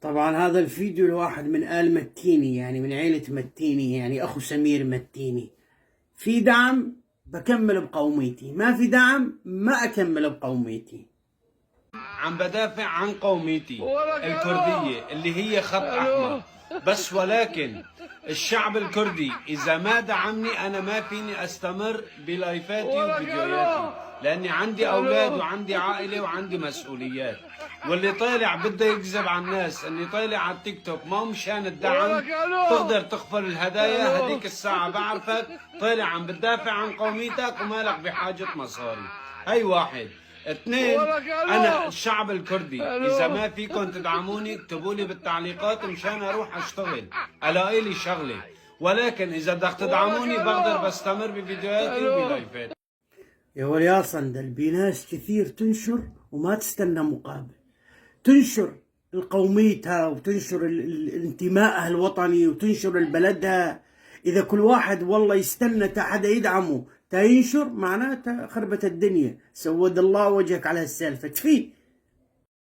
طبعا هذا الفيديو لواحد من آل متيني، يعني من عيلة متيني، يعني أخو سمير متيني. في دعم بكمل بقوميتي، ما في دعم ما أكمل بقوميتي. عم بدافع عن قوميتي الكردية اللي هي خط أحمر بس، ولكن الشعب الكردي إذا ما دعمني أنا ما فيني أستمر بلايفاتي وفيديوهاتي، لأني عندي أولاد وعندي عائلة وعندي مسؤوليات. واللي طالع بده يكذب على الناس اني طالع على التيك توك ما هو مشان الدعم تقدر تقبل الهدايا، هديك الساعة بعرفك طالع عم بتدافع عن قوميتك ومالك بحاجة مصاري. هي واحد. اثنين، انا الشعب الكردي اذا ما فيكم تدعموني اكتبوا لي بالتعليقات مشان اروح اشتغل الاقي لي شغله، ولكن اذا بدك تدعموني بقدر بستمر بفيديوهاتي وبلايفاتي. يا ولي يا صندل، بي ناس كثير تنشر وما تستنى مقابل، تنشر قوميتها وتنشر انتمائها الوطني وتنشر بلدها. إذا كل واحد والله يستنى حدا يدعمه تا ينشر، معناته خربت الدنيا، سود الله وجهك على هالسالفة. تفي